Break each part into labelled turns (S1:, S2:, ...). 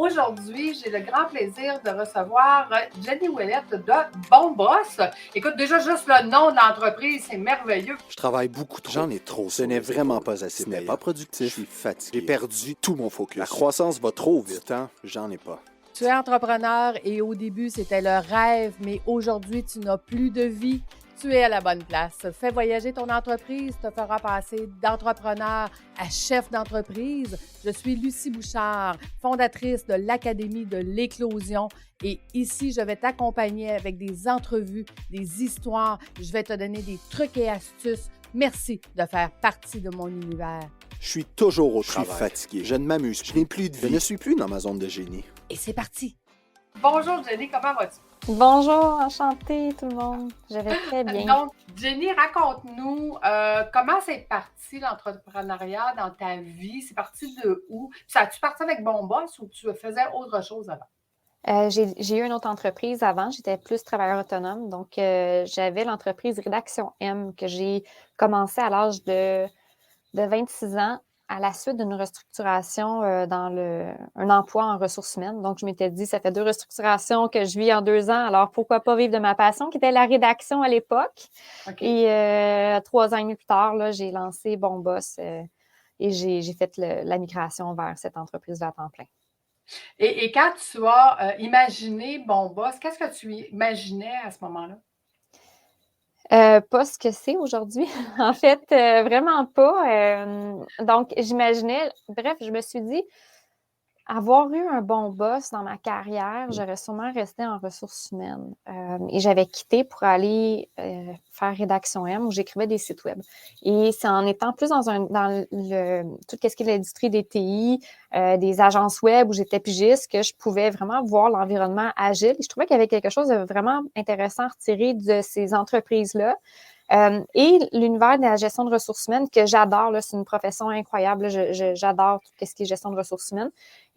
S1: Aujourd'hui, j'ai le grand plaisir de recevoir Jenny Ouellette de Bon Boss. Écoute, déjà, juste le nom de l'entreprise, c'est merveilleux.
S2: Je travaille beaucoup trop. J'en ai trop. Ce n'est vraiment pas assez. Ce n'est pas productif. Je suis fatigué. J'ai perdu tout mon focus. La croissance va trop vite. Du temps, j'en ai pas.
S3: Tu es entrepreneur et au début, c'était le rêve, mais aujourd'hui, tu n'as plus de vie. Tu es à la bonne place. Fais voyager ton entreprise, te fera passer d'entrepreneur à chef d'entreprise. Je suis Lucie Bouchard, fondatrice de l'Académie de l'éclosion. Et ici, je vais t'accompagner avec des entrevues, des histoires. Je vais te donner des trucs et astuces. Merci de faire partie de mon univers.
S2: Je suis toujours au travail. Je suis fatigué. Je ne m'amuse plus. Je n'ai plus de vie. Je ne suis plus dans ma zone de génie.
S3: Et c'est parti!
S1: Bonjour Jenny, comment vas-tu?
S4: Bonjour, enchantée tout le monde. Je vais très bien.
S1: Donc, Jenny, raconte-nous comment c'est parti l'entrepreneuriat dans ta vie? C'est parti de où? Ça as-tu parti avec Bon Boss ou tu faisais autre chose avant?
S4: J'ai eu une autre entreprise avant. J'étais plus travailleur autonome. Donc, j'avais l'entreprise Rédaction M que j'ai commencé à l'âge de 26 ans à la suite d'une restructuration dans un emploi en ressources humaines. Donc, je m'étais dit, ça fait 2 restructurations que je vis en 2 ans, alors pourquoi pas vivre de ma passion, qui était la rédaction à l'époque. Okay. Et 3 ans et demi plus tard, là, j'ai lancé Bon Boss et j'ai fait la migration vers cette entreprise-là à temps plein.
S1: Et quand tu as imaginé Bon Boss, qu'est-ce que tu imaginais à ce moment-là?
S4: Pas ce que c'est aujourd'hui. En fait, vraiment pas. Donc, j'imaginais, bref, je me suis dit, avoir eu un bon boss dans ma carrière, j'aurais sûrement resté en ressources humaines. Et j'avais quitté pour aller faire Rédaction M où j'écrivais des sites web. Et c'est en étant plus dans tout ce qui est l'industrie des TI, des agences web où j'étais pigiste que je pouvais vraiment voir l'environnement agile. Et je trouvais qu'il y avait quelque chose de vraiment intéressant à retirer de ces entreprises-là. Et l'univers de la gestion de ressources humaines que j'adore, là, c'est une profession incroyable. J'adore tout ce qui est gestion de ressources humaines.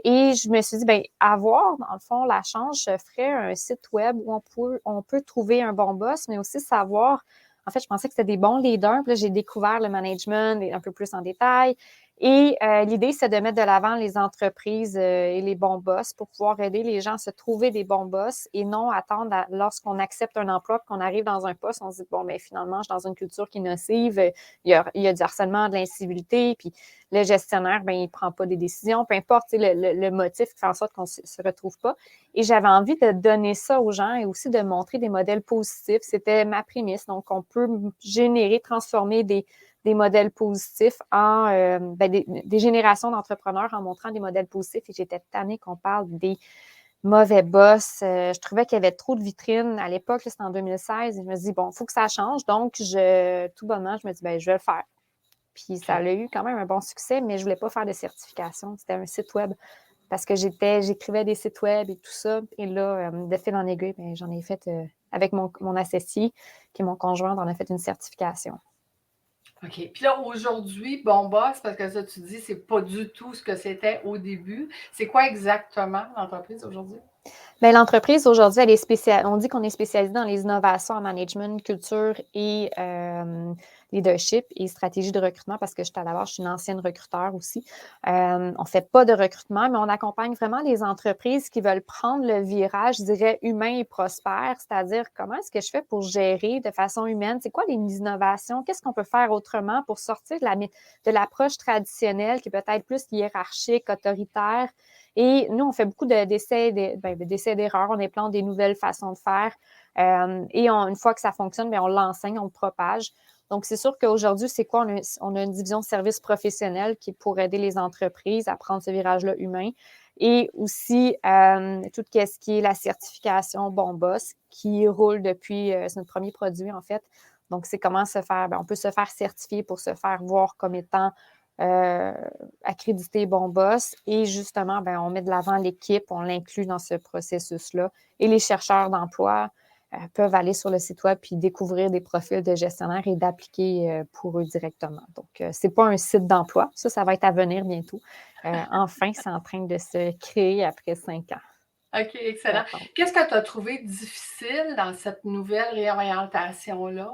S4: Et je me suis dit, bien, avoir, dans le fond, la chance, je ferais un site web où on peut trouver un bon boss, mais aussi savoir, en fait, je pensais que c'était des bons leaders. Puis là, j'ai découvert le management un peu plus en détail. Et l'idée, c'est de mettre de l'avant les entreprises et les bons boss pour pouvoir aider les gens à se trouver des bons boss et non attendre lorsqu'on accepte un emploi qu'on arrive dans un poste, on se dit, bon, bien, finalement, je suis dans une culture qui est nocive, il y a du harcèlement, de l'incivilité, puis le gestionnaire, bien, il ne prend pas des décisions, peu importe le motif qui fait en sorte qu'on ne se retrouve pas. Et j'avais envie de donner ça aux gens et aussi de montrer des modèles positifs. C'était ma prémisse. Donc, on peut générer, transformer des modèles positifs en des générations d'entrepreneurs en montrant des modèles positifs. Et j'étais tannée qu'on parle des mauvais boss. Je trouvais qu'il y avait trop de vitrines. À l'époque, c'était en 2016. Et je me dis, bon, il faut que ça change. Donc, tout bonnement, je me dis, bien, je vais le faire. Puis ça a eu quand même un bon succès, mais je ne voulais pas faire de certification. C'était un site web parce que j'écrivais des sites web et tout ça. Et là, de fil en aiguille, bien, j'en ai fait avec mon associé, qui est mon conjoint, on a fait une certification.
S1: OK. Puis là, aujourd'hui, Bon Boss, parce que ça, tu dis, c'est pas du tout ce que c'était au début. C'est quoi exactement l'entreprise aujourd'hui?
S4: Bien, l'entreprise, aujourd'hui, elle est spécialisée. On dit qu'on est spécialisé dans les innovations en management, culture et leadership et stratégie de recrutement parce que à la base, je suis une ancienne recruteur aussi. On ne fait pas de recrutement, mais on accompagne vraiment les entreprises qui veulent prendre le virage, je dirais, humain et prospère, c'est-à-dire comment est-ce que je fais pour gérer de façon humaine? C'est quoi les innovations? Qu'est-ce qu'on peut faire autrement pour sortir de l'approche traditionnelle qui peut être plus hiérarchique, autoritaire? Et nous, on fait beaucoup d'essais d'erreurs, on implante des nouvelles façons de faire. Et une fois que ça fonctionne, bien, on l'enseigne, on le propage. Donc, c'est sûr qu'aujourd'hui, c'est quoi? On a une division de services professionnels qui est pour aider les entreprises à prendre ce virage-là humain. Et aussi, tout ce qui est la certification Bon Boss qui roule depuis, c'est notre premier produit, en fait. Donc, c'est comment se faire, bien, on peut se faire certifier pour se faire voir comme étant accrédité Bon Boss et justement, bien, on met de l'avant l'équipe, on l'inclut dans ce processus-là et les chercheurs d'emploi peuvent aller sur le site web puis découvrir des profils de gestionnaires et d'appliquer pour eux directement. Donc, c'est pas un site d'emploi, ça va être à venir bientôt. Enfin, c'est en train de se créer après 5 ans.
S1: OK, excellent. Qu'est-ce que tu as trouvé difficile dans cette nouvelle réorientation-là,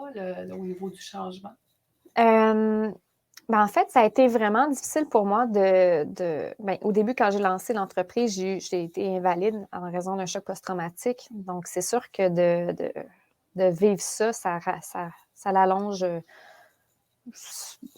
S1: au niveau du changement?
S4: En fait, ça a été vraiment difficile pour moi au début, quand j'ai lancé l'entreprise, j'ai été invalide en raison d'un choc post-traumatique. Donc, c'est sûr que de vivre ça l'allonge.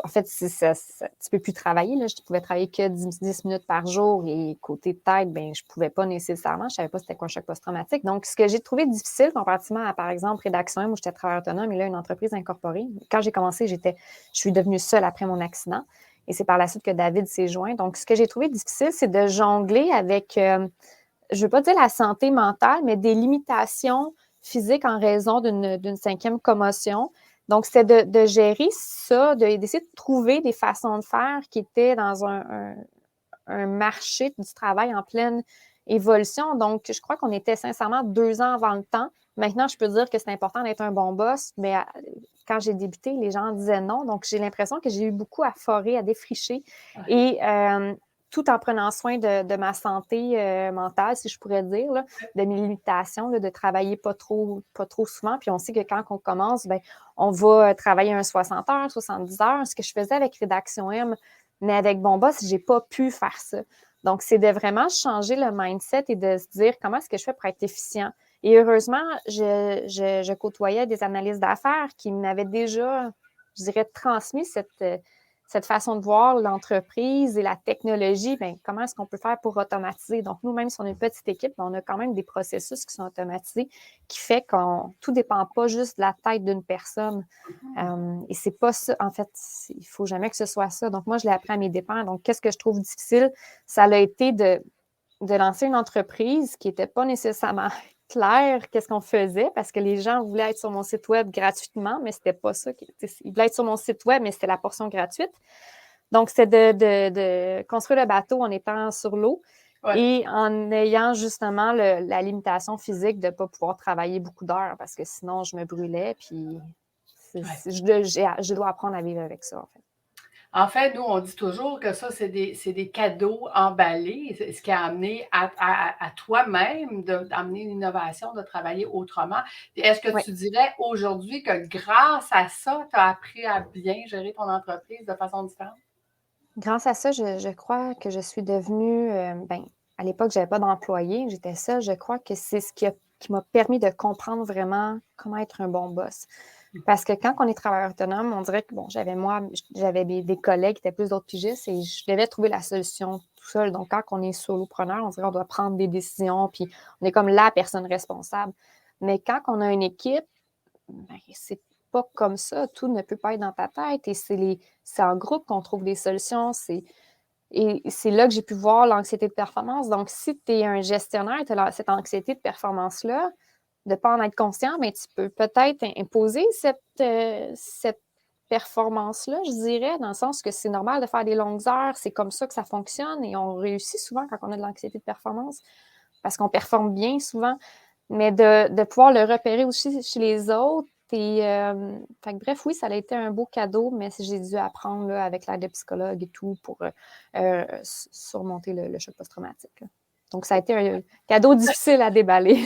S4: En fait, tu ne peux plus travailler. Là. Je ne pouvais travailler que 10 minutes par jour et côté tête, je ne pouvais pas nécessairement. Je ne savais pas c'était quoi un choc post-traumatique. Donc, ce que j'ai trouvé difficile comparativement à, par exemple, Rédaction M où j'étais travailleur autonome et là, une entreprise incorporée. Quand j'ai commencé, je suis devenue seule après mon accident et c'est par la suite que David s'est joint. Donc, ce que j'ai trouvé difficile, c'est de jongler avec, je ne veux pas dire la santé mentale, mais des limitations physiques en raison d'une 5e commotion. Donc, c'était de gérer ça, d'essayer de trouver des façons de faire qui étaient dans un marché du travail en pleine évolution. Donc, je crois qu'on était sincèrement 2 ans avant le temps. Maintenant, je peux dire que c'est important d'être un bon boss, mais quand j'ai débuté, les gens disaient non. Donc, j'ai l'impression que j'ai eu beaucoup à forer, à défricher. Et tout en prenant soin de ma santé mentale, si je pourrais dire, là, de mes limitations, là, de travailler pas trop souvent. Puis on sait que quand on commence, on va travailler un 60 heures, 70 heures, ce que je faisais avec Rédaction M, mais avec Bon Boss, je n'ai pas pu faire ça. Donc, c'est de vraiment changer le mindset et de se dire comment est-ce que je fais pour être efficient. Et heureusement, je côtoyais des analystes d'affaires qui m'avaient déjà, je dirais, transmis cette façon de voir l'entreprise et la technologie, comment est-ce qu'on peut faire pour automatiser? Donc, nous, même si on est une petite équipe, on a quand même des processus qui sont automatisés qui fait qu'on tout ne dépend pas juste de la tête d'une personne. Et c'est pas ça, en fait, il ne faut jamais que ce soit ça. Donc, moi, je l'ai appris à mes dépens. Donc, qu'est-ce que je trouve difficile? Ça a été de lancer une entreprise qui n'était pas nécessairement clair qu'est-ce qu'on faisait parce que les gens voulaient être sur mon site web gratuitement, mais c'était pas ça. Ils voulaient être sur mon site web, mais c'était la portion gratuite. Donc, c'est de construire le bateau en étant sur l'eau et en ayant justement la limitation physique de ne pas pouvoir travailler beaucoup d'heures parce que sinon, je me brûlais. Puis, je dois apprendre à vivre avec ça, en fait.
S1: En fait, nous, on dit toujours que ça, c'est des cadeaux emballés, ce qui a amené à toi-même d'amener une innovation, de travailler autrement. Est-ce que tu dirais aujourd'hui que grâce à ça, tu as appris à bien gérer ton entreprise de façon différente?
S4: Grâce à ça, je crois que je suis devenue, à l'époque, je n'avais pas d'employé, j'étais seule. Je crois que c'est ce qui m'a permis de comprendre vraiment comment être un bon boss. Parce que quand on est travailleur autonome, on dirait que, j'avais des collègues qui étaient plus d'autres pigistes et je devais trouver la solution tout seul. Donc, quand on est solopreneur, on dirait qu'on doit prendre des décisions puis on est comme la personne responsable. Mais quand on a une équipe, c'est pas comme ça. Tout ne peut pas être dans ta tête et c'est en groupe qu'on trouve des solutions. Et c'est là que j'ai pu voir l'anxiété de performance. Donc, si tu es un gestionnaire, tu as cette anxiété de performance-là, de ne pas en être conscient, mais tu peux peut-être imposer cette performance-là, je dirais, dans le sens que c'est normal de faire des longues heures, c'est comme ça que ça fonctionne et on réussit souvent quand on a de l'anxiété de performance parce qu'on performe bien souvent, mais de pouvoir le repérer aussi chez les autres. Et, bref, oui, ça a été un beau cadeau, mais j'ai dû apprendre là, avec l'aide de psychologue et tout pour surmonter le choc post-traumatique. Donc, ça a été un cadeau difficile à déballer.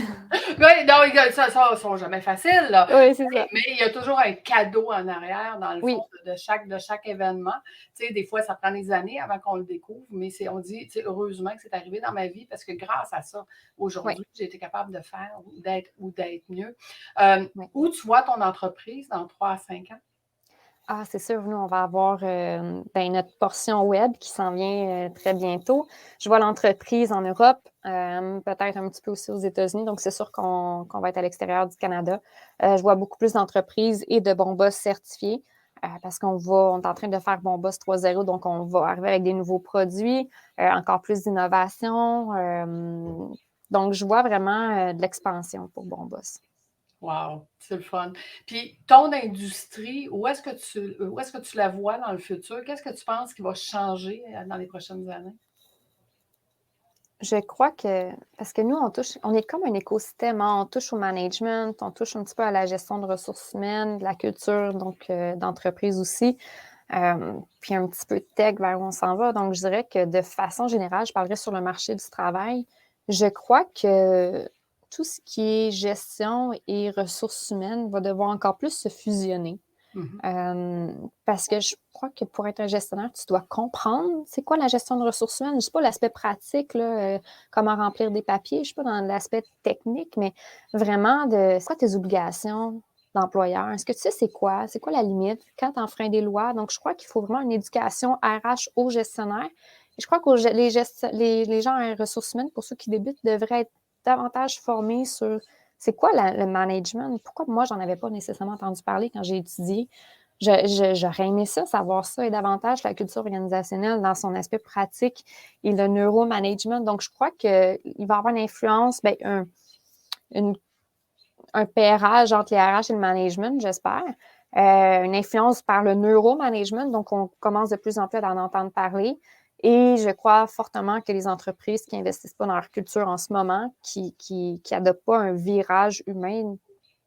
S1: Oui, non, ça ne sont jamais faciles, là.
S4: Oui, c'est ça.
S1: Mais il y a toujours un cadeau en arrière, dans le fond, de chaque événement. Tu sais, des fois, ça prend des années avant qu'on le découvre, mais on dit, heureusement que c'est arrivé dans ma vie parce que grâce à ça, aujourd'hui, j'ai été capable de faire ou d'être mieux. Où tu vois ton entreprise dans 3 à 5 ans?
S4: Ah, c'est sûr, nous, on va avoir notre portion web qui s'en vient très bientôt. Je vois l'entreprise en Europe, peut-être un petit peu aussi aux États-Unis, donc c'est sûr qu'on va être à l'extérieur du Canada. Je vois beaucoup plus d'entreprises et de bons boss certifiés parce on est en train de faire Bon Boss 3.0, donc on va arriver avec des nouveaux produits, encore plus d'innovation. Donc, je vois vraiment de l'expansion pour Bon Boss.
S1: Wow, c'est le fun. Puis ton industrie, où est-ce que tu la vois dans le futur? Qu'est-ce que tu penses qui va changer dans les prochaines années?
S4: Je crois que, parce que nous, on est comme un écosystème, hein. On touche au management, on touche un petit peu à la gestion de ressources humaines, de la culture, donc d'entreprise aussi, puis un petit peu de tech vers où on s'en va. Donc, je dirais que de façon générale, je parlerais sur le marché du travail. Je crois que tout ce qui est gestion et ressources humaines va devoir encore plus se fusionner. Parce que je crois que pour être un gestionnaire, tu dois comprendre c'est quoi la gestion de ressources humaines. Je ne sais pas l'aspect pratique, là, comment remplir des papiers, je ne suis pas dans l'aspect technique, mais vraiment, c'est quoi tes obligations d'employeur? Est-ce que tu sais c'est quoi? C'est quoi la limite? Quand tu enfreins des lois? Donc, je crois qu'il faut vraiment une éducation RH aux gestionnaires. Et je crois que les gens en ressources humaines, pour ceux qui débutent, devraient être davantage formés sur c'est quoi le management? Pourquoi moi, j'en avais pas nécessairement entendu parler quand j'ai étudié? J'aurais aimé ça, savoir ça, et davantage la culture organisationnelle dans son aspect pratique et le neuromanagement. Donc, je crois qu'il va y avoir une influence, un pairage entre les RH et le management, j'espère. Une influence par le neuromanagement, donc on commence de plus en plus à en entendre parler. Et je crois fortement que les entreprises qui n'investissent pas dans leur culture en ce moment, qui n'adoptent pas un virage humain,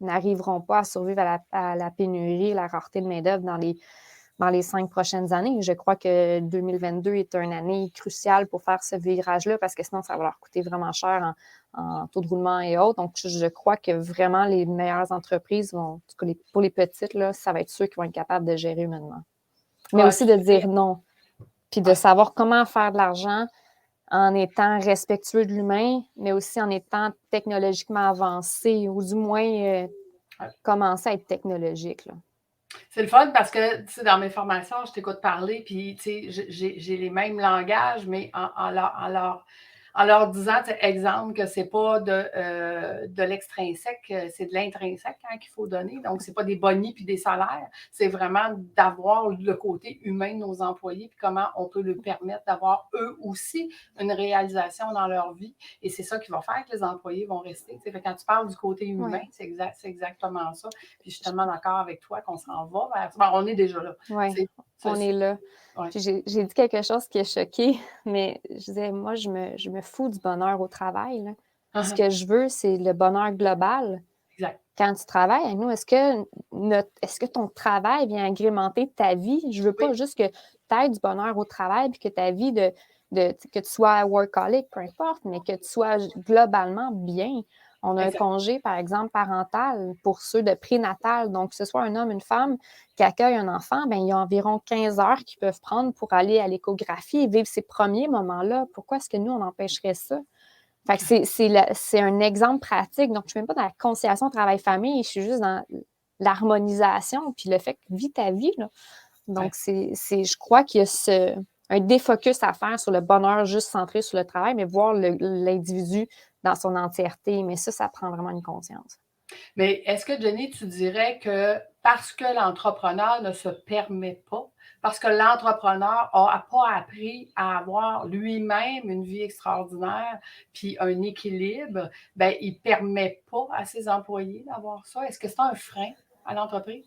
S4: n'arriveront pas à survivre à la pénurie, la rareté de main-d'œuvre dans les 5 prochaines années. Je crois que 2022 est une année cruciale pour faire ce virage-là parce que sinon, ça va leur coûter vraiment cher en taux de roulement et autres. Donc, je crois que vraiment les meilleures entreprises vont, en tout cas pour les petites, là, ça va être ceux qui vont être capables de gérer humainement. Mais aussi de dire non, puis de savoir comment faire de l'argent en étant respectueux de l'humain, mais aussi en étant technologiquement avancé, ou du moins commencer à être technologique, là.
S1: C'est le fun parce que, tu sais, dans mes formations, je t'écoute parler, puis, tu sais, j'ai les mêmes langages, mais en leur disant, exemple, que c'est pas de l'extrinsèque, c'est de l'intrinsèque qu'il faut donner. Donc, c'est pas des bonis puis des salaires, c'est vraiment d'avoir le côté humain de nos employés, puis comment on peut leur permettre d'avoir eux aussi une réalisation dans leur vie. Et c'est ça qui va faire que les employés vont rester. Fait, quand tu parles du côté humain, c'est exactement ça. Puis je suis tellement d'accord avec toi qu'on s'en va vers ça. On est déjà là.
S4: Oui, on est là. Ouais. Puis j'ai dit quelque chose qui a choqué, mais je disais, moi, je me fous du bonheur au travail, là. Ce que je veux, c'est le bonheur global.
S1: Exact.
S4: Quand tu travailles avec nous, est-ce que ton travail vient agrémenter ta vie? Je veux pas juste que tu aies du bonheur au travail puis que ta vie que tu sois workaholic, peu importe, mais que tu sois globalement bien. On a un congé, par exemple, parental pour ceux de prénatal. Donc, que ce soit un homme, une femme qui accueille un enfant, il y a environ 15 heures qu'ils peuvent prendre pour aller à l'échographie et vivre ces premiers moments-là. Pourquoi est-ce que nous, on empêcherait ça? Fait que c'est un exemple pratique. Donc, je ne suis même pas dans la conciliation travail-famille, je suis juste dans l'harmonisation puis le fait que vis ta vie, là. Donc, je crois qu'il y a un défocus à faire sur le bonheur juste centré sur le travail, mais voir l'individu dans son entièreté. Mais ça prend vraiment une conscience.
S1: Mais est-ce que, Jenny, tu dirais que parce que l'entrepreneur ne se permet pas, parce que l'entrepreneur n'a pas appris à avoir lui-même une vie extraordinaire puis un équilibre, il ne permet pas à ses employés d'avoir ça? Est-ce que c'est un frein à l'entreprise?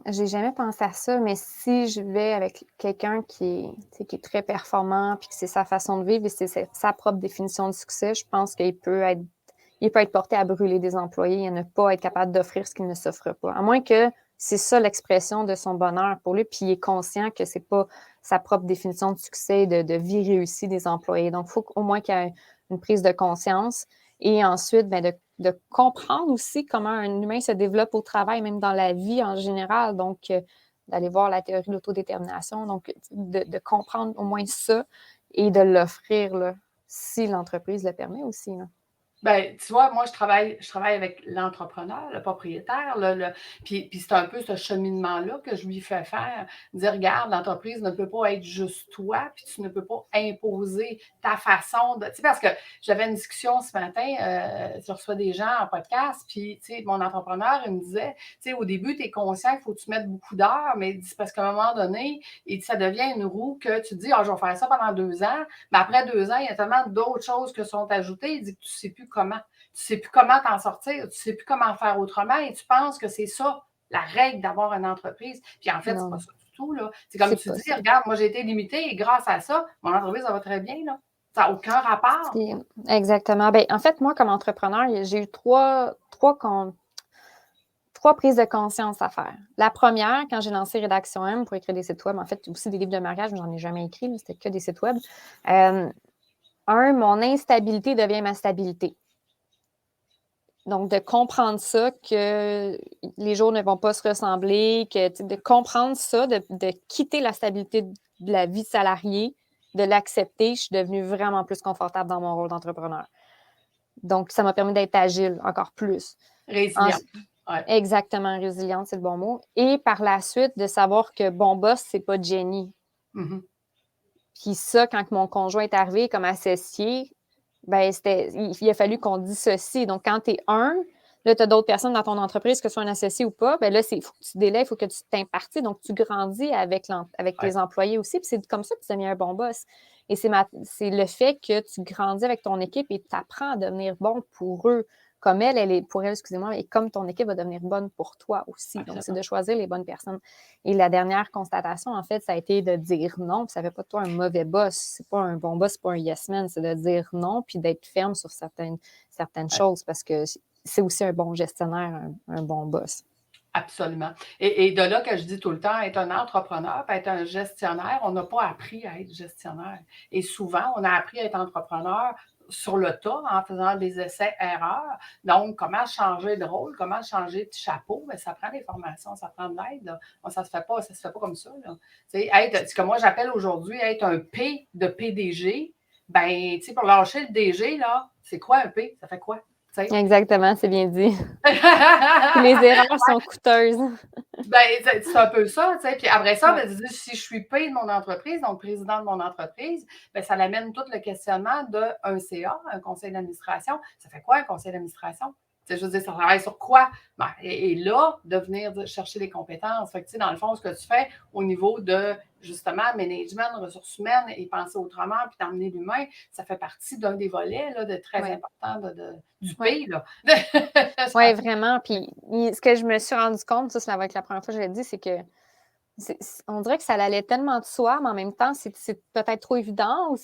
S4: J'ai jamais pensé à ça, mais si je vais avec quelqu'un qui est très performant puis que c'est sa façon de vivre et c'est sa propre définition de succès, je pense qu'il peut être porté à brûler des employés et à ne pas être capable d'offrir ce qu'il ne s'offre pas. À moins que c'est ça l'expression de son bonheur pour lui, puis il est conscient que c'est pas sa propre définition de succès de vie réussie des employés. Donc, il faut au moins qu'il y ait une prise de conscience et ensuite, de comprendre aussi comment un humain se développe au travail, même dans la vie en général. Donc, d'aller voir la théorie de l'autodétermination. Donc, de comprendre au moins ça et de l'offrir, là, si l'entreprise le permet aussi, là.
S1: Tu vois, moi, je travaille avec l'entrepreneur, le propriétaire, puis c'est un peu ce cheminement-là que je lui fais faire. Dire, regarde, l'entreprise ne peut pas être juste toi, puis tu ne peux pas imposer ta façon de... Tu sais, parce que j'avais une discussion ce matin, je reçois des gens en podcast, puis, tu sais, mon entrepreneur, il me disait, tu sais, au début, tu es conscient qu'il faut que tu mettes beaucoup d'heures, mais c'est parce qu'à un moment donné, ça devient une roue que tu te dis, je vais faire ça pendant 2 ans, mais après 2 ans, il y a tellement d'autres choses qui sont ajoutées, il dit que tu ne sais plus comment. Tu ne sais plus comment t'en sortir, tu ne sais plus comment faire autrement et tu penses que c'est ça, la règle d'avoir une entreprise. Puis en fait, c'est pas ça du tout, là. C'est comme tu dis, regarde, moi, j'ai été limitée et grâce à ça, mon entreprise, ça va très bien, là. Ça n'a aucun rapport.
S4: Exactement. En fait, moi, comme entrepreneur, j'ai eu trois prises de conscience à faire. La première, quand j'ai lancé Rédaction M pour écrire des sites web, en fait, aussi des livres de mariage, mais j'en ai jamais écrit, c'était que des sites web. Mon instabilité devient ma stabilité. Donc, de comprendre ça, que les jours ne vont pas se ressembler, de comprendre ça, de quitter la stabilité de la vie salariée, de l'accepter, je suis devenue vraiment plus confortable dans mon rôle d'entrepreneur. Donc, ça m'a permis d'être agile encore plus.
S1: Résiliente. Ouais.
S4: Exactement, résiliente, c'est le bon mot. Et par la suite, de savoir que bon boss, c'est pas Jenny.
S1: Mm-hmm.
S4: Puis ça, quand mon conjoint est arrivé comme associé, ben il a fallu qu'on dissocie. Donc, quand tu es là, tu as d'autres personnes dans ton entreprise, que ce soit un associé ou pas, ben là, il faut que tu délègues, il faut que tu t'impartis. Donc, tu grandis avec tes employés aussi. Puis c'est comme ça que tu deviens un bon boss. Et c'est le fait que tu grandis avec ton équipe et tu apprends à devenir bon pour eux. Comme et comme ton équipe va devenir bonne pour toi aussi.
S1: Absolument.
S4: Donc, c'est de choisir les bonnes personnes. Et la dernière constatation, en fait, ça a été de dire non. Puis ça ne fait pas de toi un mauvais boss. C'est pas un bon boss, c'est pas un yes man. C'est de dire non puis d'être ferme sur certaines choses parce que c'est aussi un bon gestionnaire, un bon boss.
S1: Absolument. Et de là que je dis tout le temps, être un entrepreneur, être un gestionnaire, on n'a pas appris à être gestionnaire. Et souvent, on a appris à être entrepreneur sur le tas en faisant des essais-erreurs. Donc, comment changer de rôle, comment changer de chapeau, bien, ça prend des formations, ça prend de l'aide. Ça ne se fait pas comme ça. Ce que moi j'appelle aujourd'hui être un P de PDG, ben, pour lâcher le DG, là, c'est quoi un P? Ça fait quoi?
S4: Exactement, c'est bien dit. Les erreurs sont coûteuses.
S1: Ben, c'est un peu ça, tu sais. Puis après ça, ben, si je suis P de mon entreprise, donc président de mon entreprise, ben, ça l'amène tout le questionnement d'un CA, un conseil d'administration. Ça fait quoi un conseil d'administration? Je veux dire, ça travaille sur quoi? Ben, et là, de venir chercher des compétences. Fait que, dans le fond, ce que tu fais au niveau de, justement, management, ressources humaines et penser autrement, puis d'emmener l'humain, ça fait partie d'un des volets là, de très importants du pays.
S4: Oui, vraiment. Puis, ce que je me suis rendu compte, ça va être la première fois que je l'ai dit, c'est que on dirait que ça allait tellement de soi, mais en même temps, c'est peut-être trop évident ou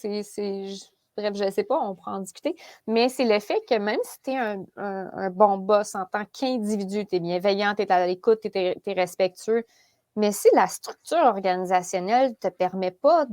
S4: bref, je ne sais pas, on pourra en discuter. Mais c'est le fait que même si tu es un bon boss en tant qu'individu, tu es bienveillant, tu es à l'écoute, tu es respectueux, mais si la structure organisationnelle ne te permet pas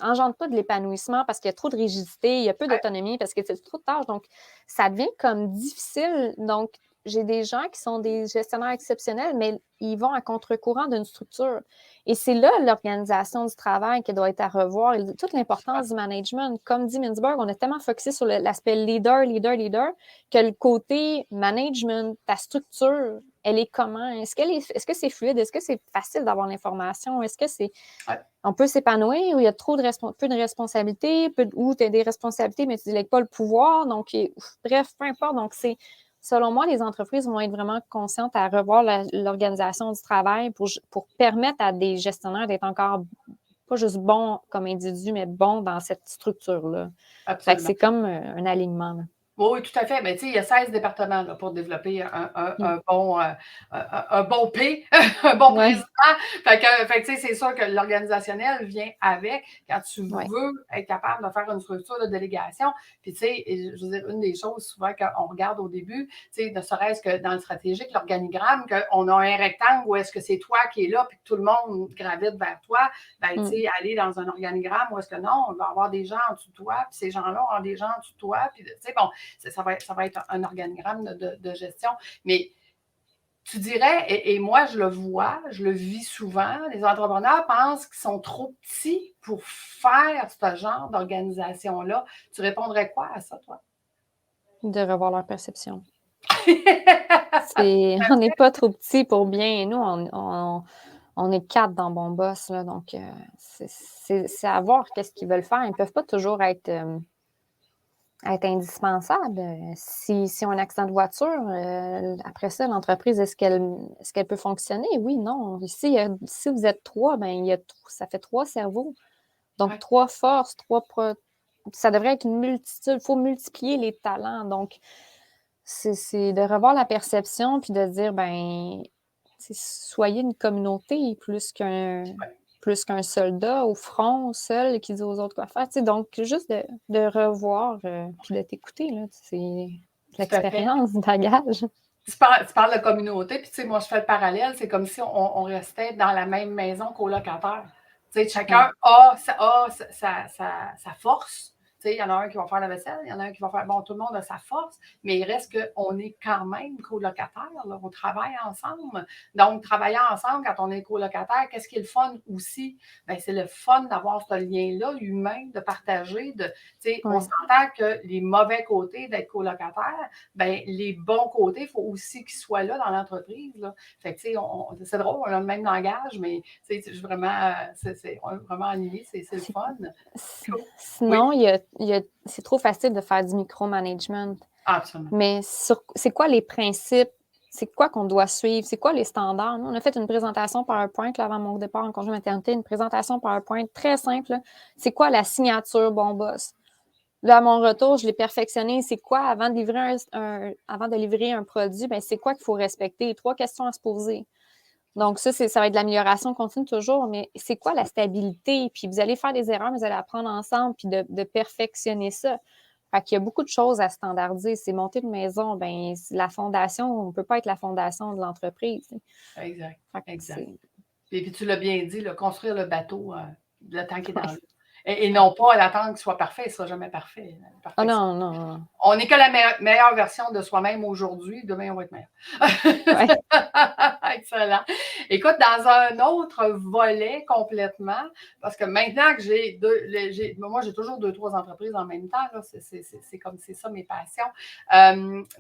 S4: engendre pas de l'épanouissement parce qu'il y a trop de rigidité, il y a peu d'autonomie parce que c'est trop de tâches. Donc, ça devient comme difficile. Donc, j'ai des gens qui sont des gestionnaires exceptionnels, mais ils vont à contre-courant d'une structure. Et c'est là l'organisation du travail qui doit être à revoir et toute l'importance du management. Comme dit Mintzberg, on a tellement focusé sur l'aspect leader, que le côté management, ta structure, elle est comment? Est-ce que c'est fluide? Est-ce que c'est facile d'avoir l'information? Est-ce que c'est... On peut s'épanouir ou il y a peu de responsabilités, ou tu as des responsabilités, mais tu ne délègues pas le pouvoir. Donc, bref, peu importe. Donc, selon moi, les entreprises vont être vraiment conscientes à revoir l'organisation du travail pour permettre à des gestionnaires d'être encore pas juste bons comme individus, mais bons dans cette structure-là. C'est comme un alignement. Là.
S1: Oui, tout à fait. Mais il y a 16 départements là, pour développer un bon P, un bon président. Fait que c'est sûr que l'organisationnel vient avec quand tu veux être capable de faire une structure de délégation. Puis, je veux dire, une des choses souvent qu'on regarde au début, ne serait-ce que dans le stratégique, l'organigramme, qu'on a un rectangle où est-ce que c'est toi qui es là puis que tout le monde gravite vers toi, aller dans un organigramme où est-ce que non, on va avoir des gens en dessous de toi, puis ces gens-là ont des gens en dessous de toi, puis bon, ça va être un organigramme de gestion. Mais tu dirais, et moi, je le vois, je le vis souvent, les entrepreneurs pensent qu'ils sont trop petits pour faire ce genre d'organisation-là. Tu répondrais quoi à ça, toi?
S4: De revoir leur perception. On n'est pas trop petits pour bien. Et nous, on est 4 dans Bon Boss. Là, donc, c'est à voir qu'est-ce qu'ils veulent faire. Ils ne peuvent pas toujours être indispensable. Si on a un accident de voiture, après ça, l'entreprise, est-ce qu'elle peut fonctionner? Oui, non. Si vous êtes 3, ça fait 3 cerveaux. Donc, 3 forces, ça devrait être une multitude. Il faut multiplier les talents. Donc, c'est de revoir la perception puis de dire, soyez une communauté plus qu'un soldat au front seul qui dit aux autres quoi faire. Donc, juste de revoir puis de t'écouter, là, c'est l'expérience, du bagage.
S1: Tu parles de communauté, puis moi, je fais le parallèle, c'est comme si on restait dans la même maison colocataire. Chacun a sa force, sais, il y en a un qui va faire la vaisselle, il y en a un qui va faire, bon, tout le monde a sa force, mais il reste qu'on est quand même colocataires, là, on travaille ensemble. Donc, travailler ensemble quand on est colocataire, qu'est-ce qui est le fun aussi? Bien, c'est le fun d'avoir ce lien-là humain, de partager, tu sais, on s'entend que les mauvais côtés d'être colocataire, bien, les bons côtés, il faut aussi qu'ils soient là dans l'entreprise, là. Fait que, tu sais, c'est drôle, on a le même langage, mais, tu sais, on est vraiment animés, c'est le fun.
S4: Sinon, c'est trop facile de faire du micromanagement.
S1: Absolument.
S4: Mais c'est quoi les principes? C'est quoi qu'on doit suivre? C'est quoi les standards? Nous, on a fait une présentation PowerPoint là, avant mon départ en congé maternité, une présentation PowerPoint très simple. C'est quoi la signature Bon Boss? Là, à mon retour, je l'ai perfectionné. C'est quoi, avant de livrer un produit, ben, c'est quoi qu'il faut respecter? 3 questions à se poser. Donc, ça va être de l'amélioration continue toujours, mais c'est quoi la stabilité? Puis vous allez faire des erreurs, mais vous allez apprendre ensemble, puis de perfectionner ça. Fait qu'il y a beaucoup de choses à standardiser. C'est monter une maison, ben la fondation, on ne peut pas être la fondation de l'entreprise.
S1: Exact. Et puis tu l'as bien dit, là, construire le bateau le temps qu'il est dans l'eau. Et non pas à l'attendre qu'il soit parfait, il ne sera jamais parfait.
S4: Ah non.
S1: On n'est que la meilleure version de soi-même aujourd'hui. Demain, on va être meilleur. Excellent. Écoute, dans un autre volet complètement, parce que maintenant que moi, j'ai toujours 2-3 entreprises en même temps, là, c'est ça mes passions.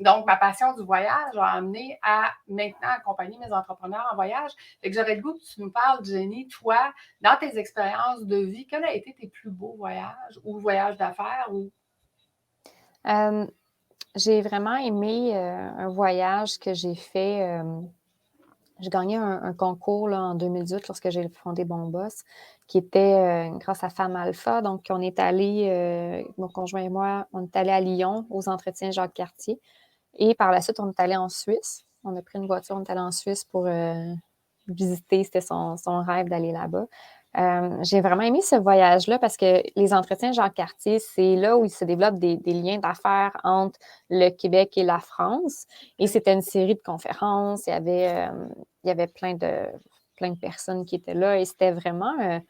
S1: Donc, ma passion du voyage a amené à maintenant accompagner mes entrepreneurs en voyage. Fait que j'aurais le goût que tu nous parles, Jenny, toi, dans tes expériences de vie, quel a été tes plus beaux voyages ou voyages d'affaires?
S4: J'ai vraiment aimé un voyage que j'ai fait. J'ai gagné un concours là, en 2018 lorsque j'ai fondé Bon Boss, qui était grâce à Femme Alpha. Donc, on est allé, mon conjoint et moi, on est allé à Lyon aux entretiens Jacques Cartier. Et par la suite, on est allé en Suisse. On a pris une voiture, on est allé en Suisse pour visiter. C'était son rêve d'aller là-bas. J'ai vraiment aimé ce voyage-là parce que les entretiens Jacques Cartier, c'est là où il se développe des liens d'affaires entre le Québec et la France. Et c'était une série de conférences. Il y avait plein de personnes qui étaient là et c'était vraiment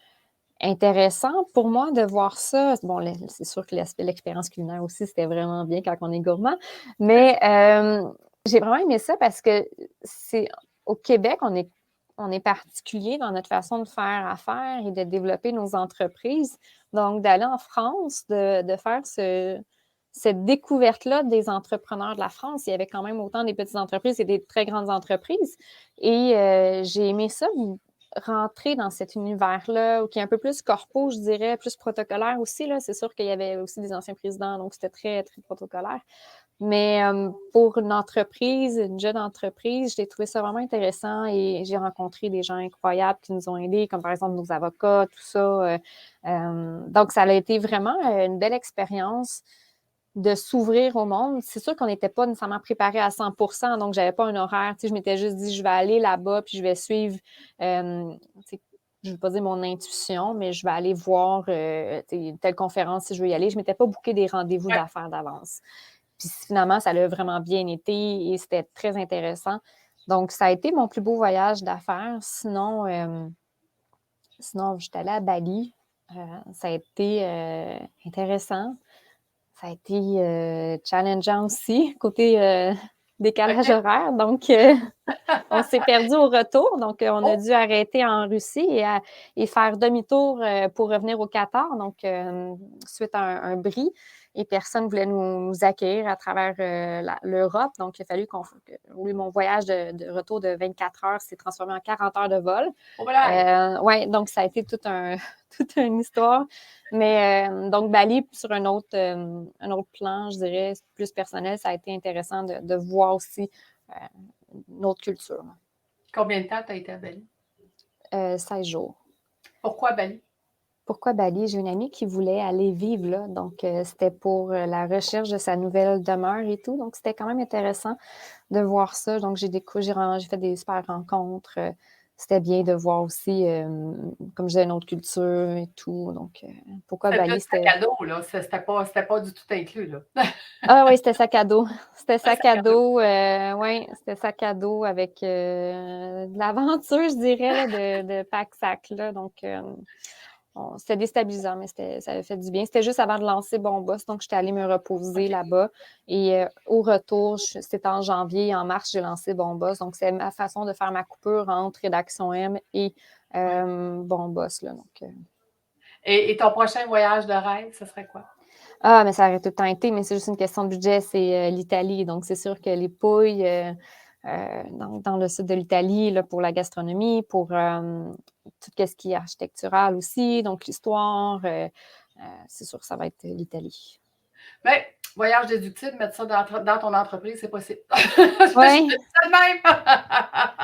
S4: intéressant pour moi de voir ça. Bon, c'est sûr que l'expérience culinaire aussi, c'était vraiment bien quand on est gourmand. Mais j'ai vraiment aimé ça parce que au Québec, on est particulier dans notre façon de faire affaire et de développer nos entreprises. Donc, d'aller en France, de faire cette découverte-là des entrepreneurs de la France. Il y avait quand même autant des petites entreprises et des très grandes entreprises. Et j'ai aimé ça, rentrer dans cet univers-là, qui est un peu plus corpo, je dirais, plus protocolaire aussi. Là. C'est sûr qu'il y avait aussi des anciens présidents, donc c'était très, très protocolaire. Mais pour une jeune entreprise, j'ai trouvé ça vraiment intéressant et j'ai rencontré des gens incroyables qui nous ont aidés, comme par exemple nos avocats, tout ça. Donc, ça a été vraiment une belle expérience de s'ouvrir au monde. C'est sûr qu'on n'était pas nécessairement préparé à 100%, donc je n'avais pas un horaire. Je m'étais juste dit, je vais aller là-bas, puis je vais suivre, je ne veux pas dire mon intuition, mais je vais aller voir telle conférence si je veux y aller. Je ne m'étais pas booké des rendez-vous d'affaires d'avance. Puis finalement, ça a vraiment bien été et c'était très intéressant. Donc, ça a été mon plus beau voyage d'affaires. Sinon, j'étais allée à Bali. Ça a été intéressant. Ça a été challengeant aussi, côté décalage horaire. Donc, on s'est perdu au retour. Donc, on a dû arrêter en Russie et faire demi-tour pour revenir au Qatar. Donc, suite à un bris. Et personne ne voulait nous accueillir à travers l'Europe. Donc, il a fallu mon voyage de retour de 24 heures s'est transformé en 40 heures de vol. Oui, donc ça a été toute une histoire. Mais donc, Bali, sur un autre plan, je dirais, plus personnel, ça a été intéressant de voir aussi une autre culture.
S1: Combien de temps tu as été à Bali?
S4: 16 jours.
S1: Pourquoi Bali?
S4: Pourquoi Bali? J'ai une amie qui voulait aller vivre là. Donc, c'était pour la recherche de sa nouvelle demeure et tout. Donc, c'était quand même intéressant de voir ça. Donc, j'ai fait des super rencontres. C'était bien de voir aussi, comme je disais, une autre culture et tout. Donc, pourquoi Bali?
S1: C'était sac à dos, là. C'était pas du tout inclus, là.
S4: Ah oui, c'était sac à dos. C'était sac à dos. Oui, c'était sac à dos avec de l'aventure, je dirais, là, de pack-sac, là. Donc, c'était déstabilisant, mais ça avait fait du bien. C'était juste avant de lancer Bon Boss, donc j'étais allée me reposer là-bas. Et au retour, c'était en janvier et en mars, j'ai lancé Bon Boss. Donc, c'est ma façon de faire ma coupure entre Rédaction M et Bon Boss. Là, donc,
S1: Et ton prochain voyage de rêve, ce serait quoi?
S4: Ah, mais ça aurait tout le temps été, mais c'est juste une question de budget, c'est l'Italie. Donc, c'est sûr que les Pouilles, dans le sud de l'Italie, là, pour la gastronomie, pour tout ce qui est architectural aussi, donc l'histoire, c'est sûr que ça va être l'Italie.
S1: Bien, voyage déductible, mettre ça dans ton entreprise, c'est possible.
S4: Oui.
S1: Je ça de même.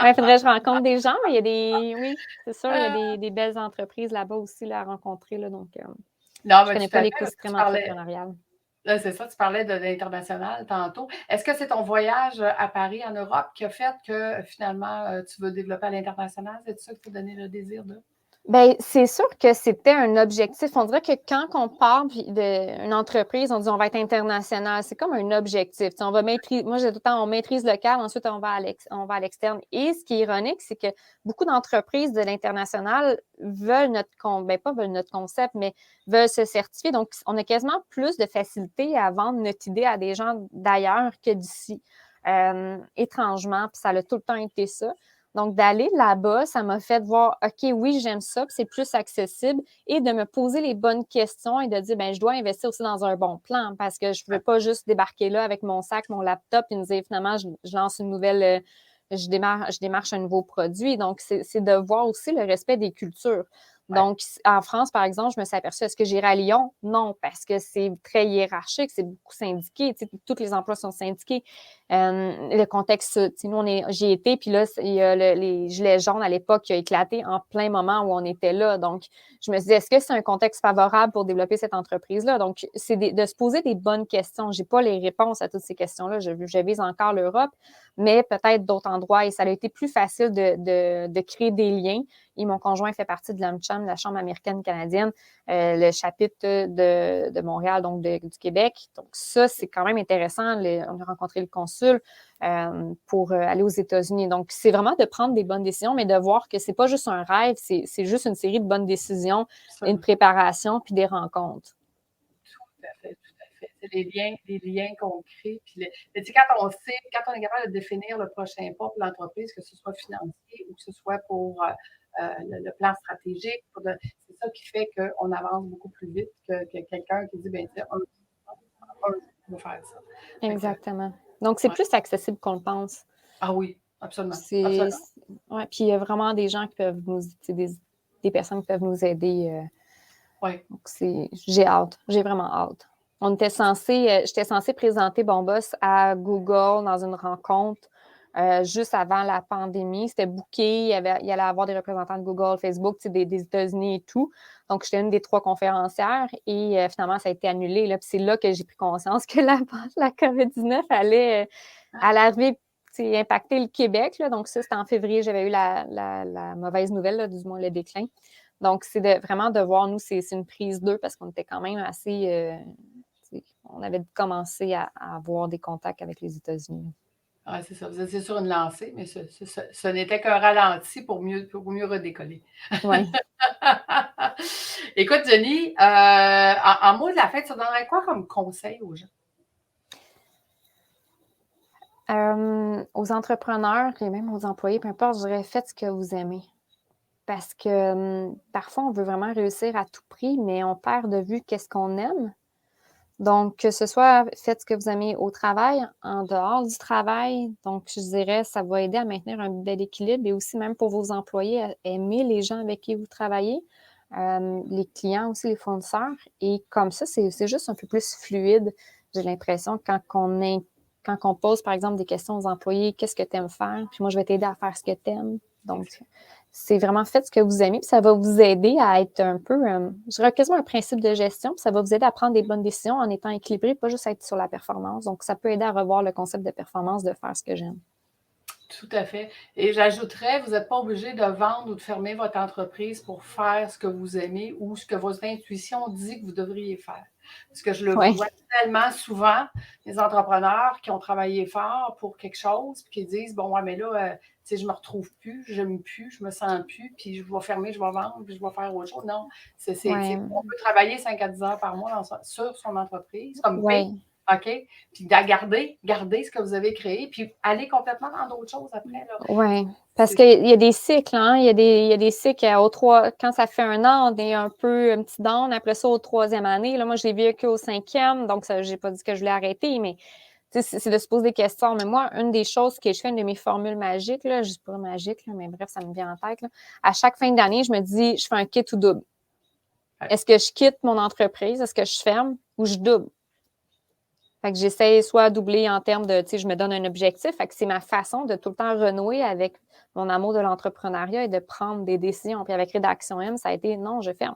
S4: Il faudrait que je rencontre des gens, mais il y a oui, c'est sûr, il y a des belles entreprises là-bas aussi là, à rencontrer. Là, donc,
S1: Non,
S4: je
S1: mais
S4: connais
S1: tout
S4: pas
S1: à fait. Tu
S4: l'écosystème
S1: parlais,
S4: entrepreneurial.
S1: c'est ça, tu parlais de l'international tantôt. Est-ce que c'est ton voyage à Paris, en Europe, qui a fait que finalement, tu veux développer à l'international? C'est ça qui t'a donné le désir de?
S4: Bien, c'est sûr que c'était un objectif. On dirait que quand on part d'une entreprise, on dit on va être international. C'est comme un objectif. Tu sais, on va maîtriser. Moi, j'ai tout le temps, on maîtrise le cadre, ensuite on va à l'externe. Et ce qui est ironique, c'est que beaucoup d'entreprises de l'international veulent pas veulent notre concept, mais veulent se certifier. Donc, on a quasiment plus de facilité à vendre notre idée à des gens d'ailleurs que d'ici. Étrangement, puis ça a tout le temps été ça. Donc, d'aller là-bas, ça m'a fait voir, OK, oui, j'aime ça, puis c'est plus accessible, et de me poser les bonnes questions et de dire, bien, je dois investir aussi dans un bon plan parce que je ne veux pas juste débarquer là avec mon sac, mon laptop et me dire, finalement, je lance une nouvelle, je démarche un nouveau produit. Donc, c'est de voir aussi le respect des cultures. Donc, en France, par exemple, je me suis aperçue, est-ce que j'irai à Lyon? Non, parce que c'est très hiérarchique, c'est beaucoup syndiqué, tu sais, tous les emplois sont syndiqués. Le contexte, nous, j'y étais, puis là, il y a les gilets jaunes à l'époque qui a éclaté en plein moment où on était là. Donc, je me suis dit, est-ce que c'est un contexte favorable pour développer cette entreprise-là? Donc, c'est de se poser des bonnes questions. Je n'ai pas les réponses à toutes ces questions-là. Je vise encore l'Europe, mais peut-être d'autres endroits. Et ça a été plus facile de créer des liens. Et mon conjoint fait partie de l'AmCham, la Chambre américaine-canadienne, le chapitre de Montréal, donc du Québec. Donc, ça, c'est quand même intéressant. On a rencontré le consul pour aller aux États-Unis. Donc, c'est vraiment de prendre des bonnes décisions, mais de voir que c'est pas juste un rêve, c'est juste une série de bonnes décisions, une préparation, puis des rencontres.
S1: Tout à fait, tout à fait. C'est les liens qu'on crée. Puis mais tu sais, quand on est capable de définir le prochain pas pour l'entreprise, que ce soit financier ou que ce soit pour le plan stratégique, c'est ça qui fait qu'on avance beaucoup plus vite que quelqu'un qui dit, bien, tu sais, on va faire ça.
S4: Exactement. Donc, c'est plus accessible qu'on le pense.
S1: Ah oui, absolument.
S4: Ouais, puis il y a vraiment des gens qui peuvent des personnes qui peuvent nous aider. Donc, j'ai hâte. J'ai vraiment hâte. J'étais censée présenter Bon Boss à Google dans une rencontre juste avant la pandémie. C'était booké. Il allait y avoir des représentants de Google, Facebook, des États-Unis et tout. Donc, j'étais une des 3 conférencières et finalement, ça a été annulé. Là. Puis c'est là que j'ai pris conscience que la COVID-19 allait arriver, impacter le Québec. Là. Donc, ça, c'était en février. J'avais eu la mauvaise nouvelle, là, du moins le déclin. Donc, c'est vraiment de voir, nous, c'est une prise 2 parce qu'on était quand même assez... on avait commencé à avoir des contacts avec les États-Unis.
S1: Oui, c'est ça. Vous étiez sur une lancée, mais ce n'était qu'un ralenti pour mieux redécoller.
S4: Oui.
S1: Écoute, Denis, en mot de la fête, ça donnerait quoi comme conseil aux gens?
S4: Aux entrepreneurs et même aux employés, peu importe, je dirais faites ce que vous aimez. Parce que parfois, on veut vraiment réussir à tout prix, mais on perd de vue qu'est-ce qu'on aime. Donc, que ce soit faites ce que vous aimez au travail, en dehors du travail. Donc, je dirais, ça va aider à maintenir un bel équilibre et aussi même pour vos employés, à aimer les gens avec qui vous travaillez, les clients aussi, les fournisseurs. Et comme ça, c'est juste un peu plus fluide. J'ai l'impression quand on pose, par exemple, des questions aux employés, qu'est-ce que tu aimes faire? Puis moi, je vais t'aider à faire ce que tu aimes. Donc, c'est vraiment faites ce que vous aimez, puis ça va vous aider à être un peu, je dirais quasiment un principe de gestion, puis ça va vous aider à prendre des bonnes décisions en étant équilibré, pas juste être sur la performance. Donc, ça peut aider à revoir le concept de performance, de faire ce que j'aime.
S1: Tout à fait. Et j'ajouterais, vous n'êtes pas obligé de vendre ou de fermer votre entreprise pour faire ce que vous aimez ou ce que votre intuition dit que vous devriez faire. Parce que je le vois tellement souvent, les entrepreneurs qui ont travaillé fort pour quelque chose, puis qui disent, bon, ouais, mais là, sais, je me retrouve plus, je m'aime plus, je me sens plus, puis je vais fermer, je vais vendre, puis je vais faire autre chose. Non, on peut travailler 5 à 10 heures par mois sur son entreprise, comme paye, OK? Puis garder ce que vous avez créé, puis aller complètement dans d'autres choses après.
S4: Oui, parce qu'il y a des cycles, hein? Il y a des cycles quand ça fait 1 an, on est un petit down. Après ça, au 3e année, là, moi, je l'ai vécu au 5e, donc je n'ai pas dit que je voulais arrêter, mais c'est de se poser des questions. Mais moi, une des choses que je fais, une de mes formules magiques, là, je ne dis pas magique, là, mais bref, ça me vient en tête. Là, à chaque fin d'année, je me dis, je fais un quitte ou double. Est-ce que je quitte mon entreprise? Est-ce que je ferme ou je double? Fait que j'essaie soit doubler en termes de, je me donne un objectif. Fait que c'est ma façon de tout le temps renouer avec mon amour de l'entrepreneuriat et de prendre des décisions. Puis avec Rédaction M, ça a été non, je ferme.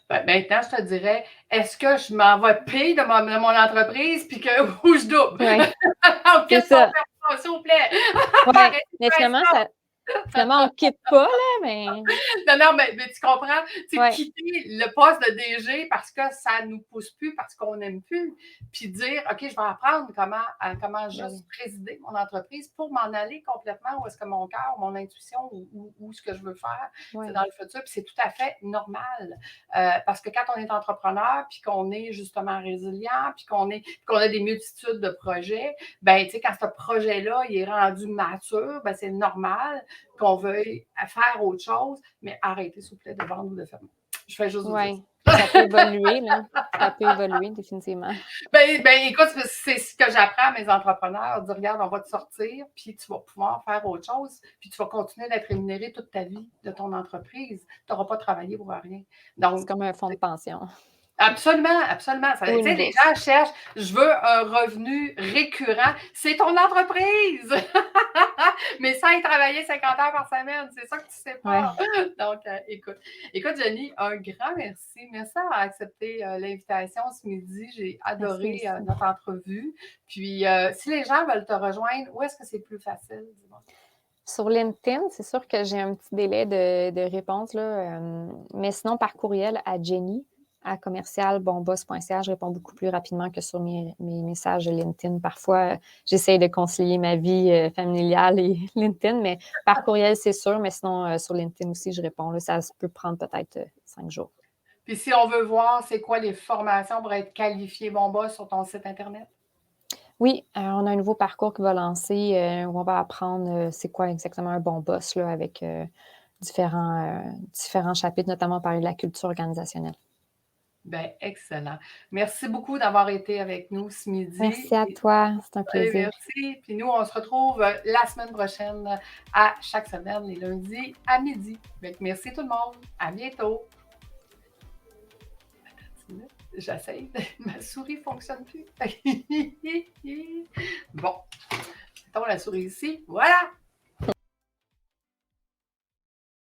S1: Maintenant, je te dirais, est-ce que je m'en vais payer de mon entreprise puis ou je double?
S4: Oui. C'est ça.
S1: S'il vous plaît.
S4: Oui, mais finalement, on ne quitte pas, là, mais...
S1: Non, mais tu comprends? Quitter le poste de DG parce que ça ne nous pousse plus, parce qu'on n'aime plus, puis dire, OK, je vais apprendre comment juste présider mon entreprise pour m'en aller complètement où est-ce que mon cœur, mon intuition, ou ce que je veux faire dans le futur. Puis c'est tout à fait normal. Parce que quand on est entrepreneur, puis qu'on est justement résilient, puis qu'on a des multitudes de projets, ben, tu sais, quand ce projet-là, il est rendu mature, ben, c'est normal qu'on veuille faire autre chose, mais arrêtez, s'il vous plaît, de vendre ou de fermer. Je fais juste vous dire.
S4: Ça peut évoluer, là. Ça peut évoluer, définitivement.
S1: Ben, écoute, c'est ce que j'apprends à mes entrepreneurs. Dire, regarde, on va te sortir, puis tu vas pouvoir faire autre chose, puis tu vas continuer d'être rémunéré toute ta vie de ton entreprise. Tu n'auras pas travaillé pour rien. Donc,
S4: c'est comme un fonds de pension.
S1: Absolument, absolument. Les gens cherchent, je veux un revenu récurrent. C'est ton entreprise! Mais sans y travailler 50 heures par semaine, c'est ça que tu sais pas. Ouais. Donc, écoute, Jenny, un grand merci. Merci d'avoir accepté l'invitation ce midi. J'ai adoré notre entrevue. Puis, si les gens veulent te rejoindre, où est-ce que c'est plus facile? Dis-moi.
S4: Sur LinkedIn, c'est sûr que j'ai un petit délai de réponse, là, mais sinon, par courriel à Jenny, à commercialbonboss.ca, je réponds beaucoup plus rapidement que sur mes messages de LinkedIn. Parfois, j'essaie de concilier ma vie familiale et LinkedIn, mais par courriel, c'est sûr. Mais sinon, sur LinkedIn aussi, je réponds. Là, ça peut prendre peut-être 5 jours.
S1: Puis si on veut voir, c'est quoi les formations pour être qualifié Bon Boss sur ton site Internet?
S4: Oui, on a un nouveau parcours qui va lancer où on va apprendre c'est quoi exactement un bon boss là, avec différents chapitres, notamment parler de la culture organisationnelle.
S1: Bien, excellent. Merci beaucoup d'avoir été avec nous ce midi.
S4: Merci à toi, c'est un plaisir.
S1: Merci. Puis nous, on se retrouve la semaine prochaine à chaque semaine, les lundis à midi. Donc, merci tout le monde. À bientôt. J'essaie. Ma souris ne fonctionne plus. Bon. Mettons la souris ici. Voilà.